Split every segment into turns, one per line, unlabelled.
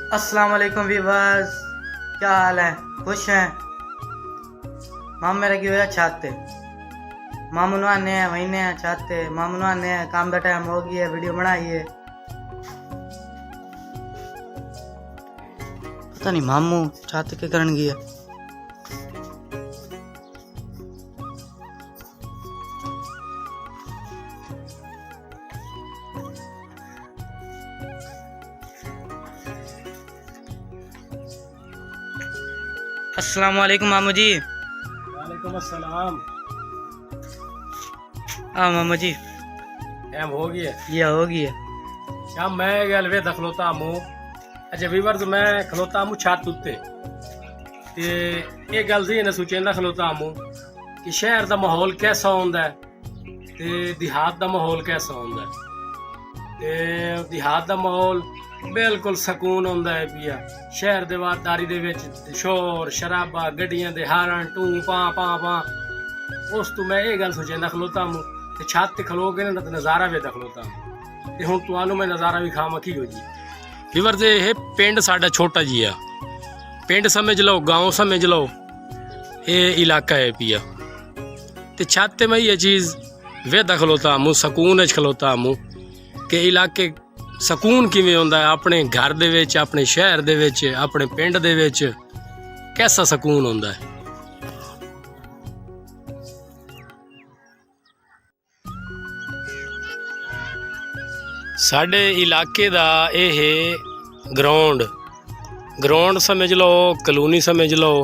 अस्सलाम वालेकुम व्यूअर्स, क्या हाल है? खुश हैं? माम मेरा क्यों है छत पे? मामू नहाने हैं, वहीं ने छत पे मामू नहाने हैं, काम का टाइम हो गया है, वीडियो बनाइए। पता नहीं मामू छत के करन गया। अस्सलाम वालेकुम मामू जी।
वालेकुम अस्सलाम।
हाँ मामू जी,
टाइम हो गया
ये हो गया।
शाम मैं गल वे खलोता मू अच्छा वीवर्स मैं खलोता मू छत उत्ते ते ये गल सी ने सोचेंदा खलोता मू कि शहर दा माहौल कैसा होंदा है ते देहात दा माहौल कैसा होंदा है। ते देहात दा माहौल बिल्कुल सकून होंदा है पिया। शहर दे वारदारी दे विच शोर शराबा गड्डियां दे हारण टू पां पां पां उस तो मैं ये गल सोचेंदा खलोता मू ते छत ते खलो के ना नज़ारा वेदा खलोता ते हुण तुहानू मैं नज़ारा भी खावां की हो जी। वीवर जे ये पिंड साडा छोटा जी आ, पिंड समझ लो गांव समझ लो, ये इलाका है पिया ते छत ते मैं ये चीज़ वेदा खलोता मू सकून च खलोता मू कि इलाके सकून किवें होंदा है अपने घर दे विच अपने शहर दे विच अपने पिंड दे विच कैसा सकून होंदा है। साडे इलाके दा यह ग्राउंड समझ लो कलोनी समझ लो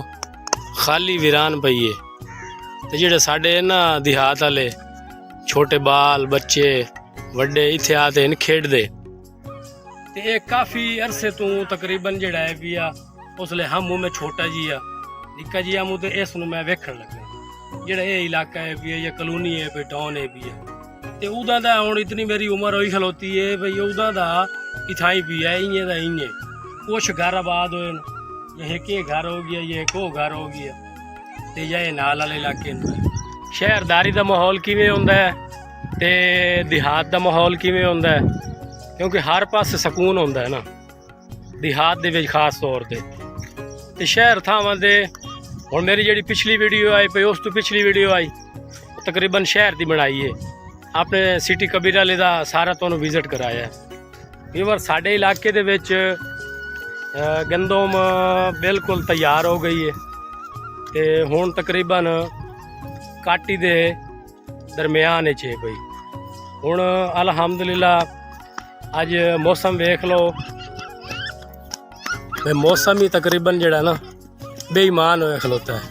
खाली वीरान पई है ते जेह्ड़े साडे ना देहात वाले छोटे बाल बच्चे वड्डे इत्थे आते हैं खेडदे ते ये काफ़ी अरसे तो तकरीबन जेड़ा है भी आ उसले हम मैं छोटा जी आ निक्का जी आ तो इस मैं वेखण लगा जेड़ा ये इलाका है भी या कलोनी है भी टाउन है भी ते उदा दा हुण इतनी मेरी उम्र होई खलोती है भई उदा दा इथाई भी है इ'यां दा इ'यां कुछ घर आबाद होए न ये के घर हो गया ये को घर हो गया ते या नाल वाले इलाके शहरदारी दा माहौल किवें हुंदा है ते देहात दा माहौल किवें हुंदा है क्योंकि हर पासे सकून होंदा है ना देहात दे विच खास तौर ते शहर थावां दे हुण मेरी जेह्ड़ी पिछली वीडियो आई पई उस तो पिछली वीडियो आई तकरीबन शहर दी बनाई है अपने सिटी कबीर वाले दा सारा तुहानूं विजिट कराया है। वीवर साडे इलाके दे विच गंदम बिल्कुल तैयार हो गई है ते हुण तकरीबन काटी दे दरम्यान च है पई हुण अल्हम्दुलिल्लाह अज मौसम वेख लो भाई मौसम ही तकरीबन जेड़ा ना बेईमान होया खलोता है।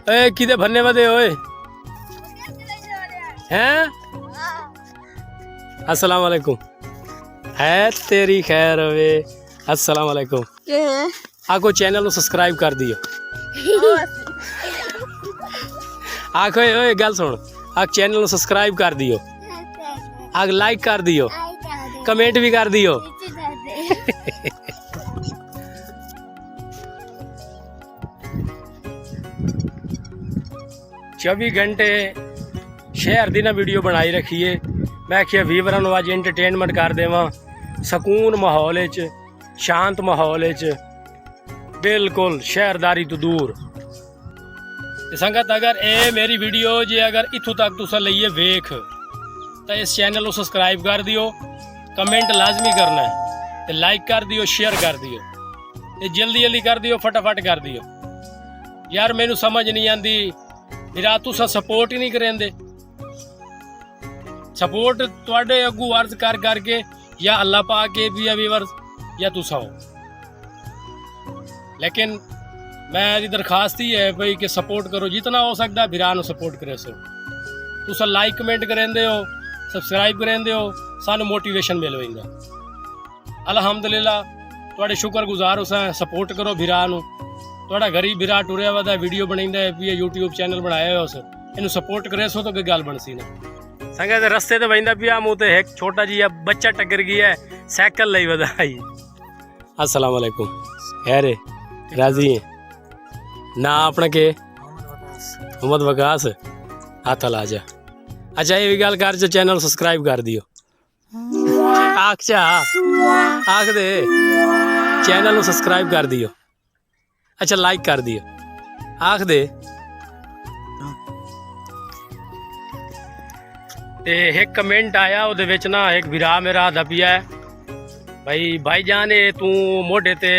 ए किदे भन्ने वदे होए हैं? अस्सलाम वालेकुम है तेरी खैर वे अस्सलाम वालेकुम आको चैनल को सब्सक्राइब कर दियो आखो ओए गल सुन आग चैनल को सब्सक्राइब कर दियो आग लाइक कर दियो कमेंट भी कर दियो। 24 घंटे शहर दी ना वीडियो बनाई रखी है मैं आखिया वीवरां नूं अज एंटरटेनमेंट कर देवां सकून माहौल च शांत माहौल च बिल्कुल शहरदारी तो दूर। संगत अगर ये मेरी वीडियो जे अगर इत्थों तक तुसां लईए वेख तो इस चैनल को सब्सक्राइब कर दियो कमेंट लाजमी करना है तो लाइक कर दियो शेयर कर दियो ये जल्दी जल्दी कर दियो फटाफट कर दियो यार मैनू समझ नहीं आती मेरा तुसा सपोर्ट ही नहीं करेंदे सपोर्ट तुहाडे अगू अर्ज कर करके या अल्लाह पाक के भी व्यूअर्स या तुसा हो लेकिन मेरी दरखास्त ही है भाई कि सपोर्ट करो जितना हो सकता भिरा नूं सपोर्ट करे सो तुसा लाइक कमेंट करेंदे हो सब्सक्राइब करेंदे हो सानू मोटिवेशन मिल वेंदा अल्हम्दुलिल्लाह तुहाडे शुक्रगुजार हो सपोर्ट करो भिरा नूं तुहाडा गरीब भिरा टुरिया वदा वीडियो बनाइंदा है भी यूट्यूब चैनल बनाया हो सो इनू सपोर्ट करे सो तो कोई गल बनसी ना संगत रस्ते ते वहिंदा पिया मूँ ते एक छोटा जी बच्चा टक्कर गया है साइकिल लई वदा आई। अस्सलाम वालेकुम खैर राजी है ना अपना के मोहम्मद वकास हाथ ला जा अच्छा ये भी गल कर चैनल सब्सक्राइब कर दियो। आख चा आख दे चैनल ਨੂੰ सब्सक्राइब कर दियो अच्छा लाइक कर दियो आख दे ਤੇ ਇੱਕ ਕਮੈਂਟ ਆਇਆ ਉਹਦੇ ਵਿੱਚ ਨਾ ਇੱਕ ਵੀਰਾ ਮੇਰਾ ਦੱਬਿਆ ਭਾਈ ਭਾਈਜਾਨ ਇਹ ਤੂੰ ਮੋਢੇ ਤੇ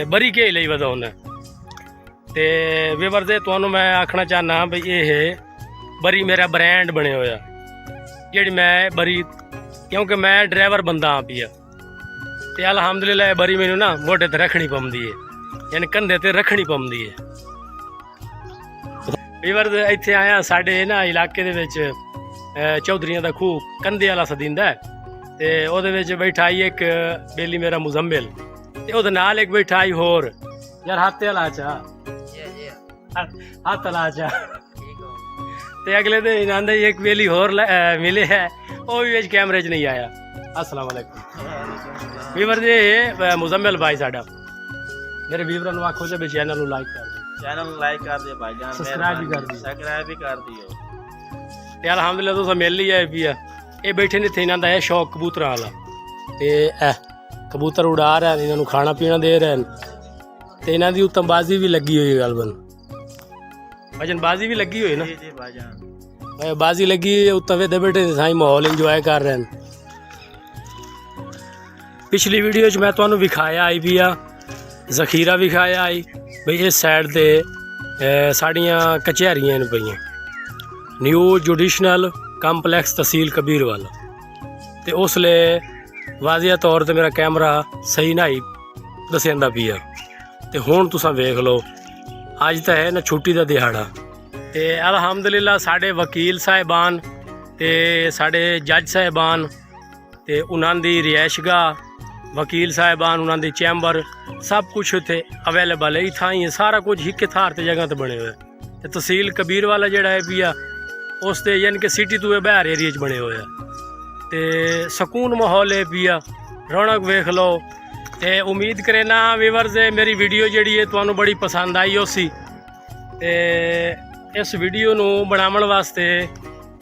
ਬਰੀ ਕੇ ਲਈ ਵਧਾਉਣਾ ਤੇ ਵੀਵਰ ਦੇ ਤੁਹਾਨੂੰ ਮੈਂ ਆਖਣਾ ਚਾਹਨਾ ਵੀ ਇਹ ਬਰੀ ਮੇਰਾ ਬ੍ਰਾਂਡ ਬਣਿਆ ਹੋਇਆ ਜਿਹੜੀ ਮੈਂ ਬਰੀ ਕਿਉਂਕਿ ਮੈਂ ਡਰਾਈਵਰ ਬੰਦਾ ਆ ਪਿਆ ਤੇ ਅਲਹਮਦੁਲਿਲਾ ਬਰੀ ਮੈਨੂੰ ਨਾ ਮੋਢੇ ਤੇ ਰੱਖਣੀ ਪਉਂਦੀ ਹੈ ਯਾਨੀ ਕੰਧੇ ਤੇ ਰੱਖਣੀ ਪਉਂਦੀ ਹੈ ਵੀਵਰ ਇੱਥੇ ਆਇਆ ਸਾਡੇ ਨਾ ਇਲਾਕੇ ਦੇ ਵਿੱਚ ਚੌਧਰੀਆਂ ਦਾ ਖੂਹ ਕੰਧੇ ਵਾਲਾ ਸਦੀਂਦਾ ਤੇ ਉਹਦੇ ਵਿੱਚ ਬੈਠਾ ਆਈ ਇੱਕ ਬੇਲੀ ਮੇਰਾ ਮੁਜ਼ੰਮਿਲ ਤੇ ਉਹਦੇ ਨਾਲ ਇੱਕ ਬੈਠਾ ਆਈ ਹੋਰ ਯਾਰ ਹੱਥ ਵਾਲਾ ਚਾ ਹੱਥ ਵਾਲਾ ਚਾ ਤੇ ਅਗਲੇ ਦਿਨ ਆਂਦਾ ਇੱਕ ਬੇਲੀ ਹੋਰ ਮਿਲੇ ਹੈ ਉਹ ਵੀ ਵਿੱਚ ਕੈਮਰੇ 'ਚ ਨਹੀਂ ਆਇਆ अस्सलाम वालेकुम ਵੀਵਰ ਜੀ ਇਹ ਮੁਜ਼ੰਮਿਲ ਭਾਈ ਸਾਡਾ ਮੇਰੇ ਵੀਵਰਾਂ ਨੂੰ ਆਖੋ ਜੇ ਚੈਨਲ ਨੂੰ ਲਾਈਕ ਕਰ ਦਿਓ
चैनल ਨੂੰ लाइक कर दियो भाईजान
सब्सक्राइब भी कर दियो
सब्सक्राइब भी कर दियो
ਤੇ ਅਲਹਮਦੁਲਿਲਾ ਤੁਸੀਂ ਮਿਲ ਲਈ ਆਏ ਵੀ ਆ ਇਹ ਬੈਠੇ ਨੇ ਇੱਥੇ ਇਹਨਾਂ ਦਾ ਇਹ ਸ਼ੌਕ ਕਬੂਤਰਾਂ ਵਾਲਾ ਤੇ ਇਹ ਕਬੂਤਰ ਉਡਾ ਰਹੇ ਨੇ ਇਹਨਾਂ ਨੂੰ ਖਾਣਾ ਪੀਣਾ ਦੇ ਰਹੇ ਨੇ ਤੇ ਇਹਨਾਂ ਦੀ ਉਤੰਬਾਜ਼ੀ ਵੀ ਲੱਗੀ ਹੋਈ ਹੈ ਗਲਬਨ ਭਜਨ ਬਾਜ਼ੀ ਵੀ ਲੱਗੀ ਹੋਈ ਨਾ
जी जी भाईजान
ਬਾਜ਼ੀ ਲੱਗੀ ਉੱਤੇ ਵੇਦੇ ਬੈਠੇ ਸਾਈ ਮਾਹੌਲ ਇੰਜੋਏ ਕਰ ਰਹੇ ਨੇ ਪਿਛਲੀ ਵੀਡੀਓ 'ਚ ਮੈਂ ਤੁਹਾਨੂੰ ਵਿਖਾਇਆ ਆਈ ਵੀ ਆ ਜ਼ਖੀਰਾ ਵਿਖਾਇਆ ਆਈ ਬਈ ਇਸ ਸਾਈਡ ਤੇ ਸਾਡੀਆਂ ਕਚਹਿਰੀਆਂ ਨੇ ਪਈਆਂ ਨਿਊ ਜੁਡੀਸ਼ਨਲ ਕੰਪਲੈਕਸ ਤਹਿਸੀਲ ਕਬੀਰ ਵਾਲਾ ਤੇ ਉਸ ਲਈ ਵਾਜ਼ਿਆ ਤੌਰ ਤੇ ਮੇਰਾ ਕੈਮਰਾ ਸਹੀ ਨਹੀਂ ਦਸਿਆਂਦਾ ਪਿਆ ਤੇ ਹੁਣ ਤੁਸੀਂ ਵੇਖ ਲਓ ਅੱਜ ਤਾਂ ਹੈ ਨਾ ਛੁੱਟੀ ਦਾ ਦਿਹਾੜਾ ਤੇ ਅਲਹਮਦੁਲਿਲਾ ਸਾਡੇ ਵਕੀਲ ਸਾਹਿਬਾਨ ਤੇ ਸਾਡੇ ਜੱਜ ਸਾਹਿਬਾਨ ਤੇ ਉਹਨਾਂ ਦੀ ਰਿਹਾਇਸ਼ਗਾਹ ਵਕੀਲ ਸਾਹਿਬਾਨ ਉਹਨਾਂ ਦੇ ਚੈਂਬਰ ਸਭ ਕੁਝ ਉੱਥੇ ਅਵੇਲੇਬਲ ਹੈ ਇੱਥਾਂ ਹੀ ਸਾਰਾ ਕੁਝ ਇੱਕ ਥਾਰ ਤੇ ਜਗ੍ਹਾ ਤੇ ਬਣੇ ਹੋਏ ਤੇ ਤਹਿਸੀਲ ਕਬੀਰ ਵਾਲਾ ਜਿਹੜਾ ਹੈ ਵੀ ਆ ਉਸ ਤੇ ਯਾਨੀ ਕਿ ਸਿਟੀ ਤੋਂ ਬਾਹਰ ਏਰੀਆ 'ਚ ਬਣੇ ਹੋਏ ਆ ਤੇ ਸਕੂਨ ਮਾਹੌਲ ਹੈ ਵੀ ਆ ਰੌਣਕ ਵੇਖ ਲਓ ਤੇ ਉਮੀਦ ਕਰੇ ਨਾ ਵੀਵਰਸ ਮੇਰੀ ਵੀਡੀਓ ਜਿਹੜੀ ਹੈ ਤੁਹਾਨੂੰ ਬੜੀ ਪਸੰਦ ਆਈ ਹੋਸੀ ਤੇ ਇਸ ਵੀਡੀਓ ਨੂੰ ਬਣਾਉਣ ਵਾਸਤੇ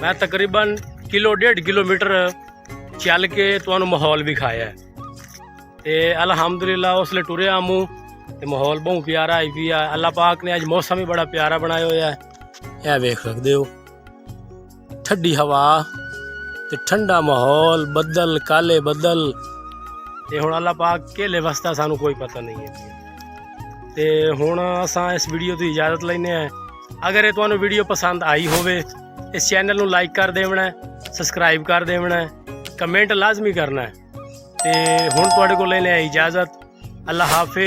ਮੈਂ ਤਕਰੀਬਨ 1.5 ਕਿਲੋਮੀਟਰ ਚੱਲ ਕੇ ਤੁਹਾਨੂੰ ਮਾਹੌਲ ਵਿਖਾਇਆ ਤੇ ਅਲਹਮਦੁਲਿਲਾ ਉਸ ਲਈ ਟੁਰਿਆ ਆਮੂ ਤੇ ਮਾਹੌਲ ਬਹੁਤ ਪਿਆਰਾ ਹੈ ਵੀ ਆ ਅੱਲਾਹ ਪਾਕ ਨੇ ਅੱਜ ਮੌਸਮ ਵੀ ਬੜਾ ਪਿਆਰਾ ਬਣਾਇਆ ਹੋਇਆ ਹੈ ਇਹ ਵੇਖ ਸਕਦੇ ਹੋ ਠੰਡੀ ਹਵਾ ਤੇ ਠੰਡਾ ਮਾਹੌਲ ਬੱਦਲ ਕਾਲੇ ਬੱਦਲ ਤੇ ਹੁਣ ਅੱਲਾਹ ਪਾਕ ਕਿਹਲੇ ਵਸਤਾ ਸਾਨੂੰ ਕੋਈ ਪਤਾ ਨਹੀਂ ਹੈ ਤੇ ਹੁਣ ਅਸਾਂ ਇਸ ਵੀਡੀਓ ਤੋਂ ਇਜਾਜ਼ਤ ਲੈਨੇ ਆ ਅਗਰ ਇਹ ਤੁਹਾਨੂੰ ਵੀਡੀਓ ਪਸੰਦ ਆਈ ਹੋਵੇ ਇਸ ਚੈਨਲ ਨੂੰ ਲਾਈਕ ਕਰ ਦੇਵਣਾ ਸਬਸਕ੍ਰਾਈਬ ਕਰ ਦੇਵਣਾ ਕਮੈਂਟ ਲਾਜ਼ਮੀ ਕਰਨਾ ਤੇ ਹੁਣ ਤੁਹਾਡੇ ਕੋਲ ਲੈਨੇ ਆ ਇਜਾਜ਼ਤ ਅੱਲਾਹ ਹਾਫਿਜ਼।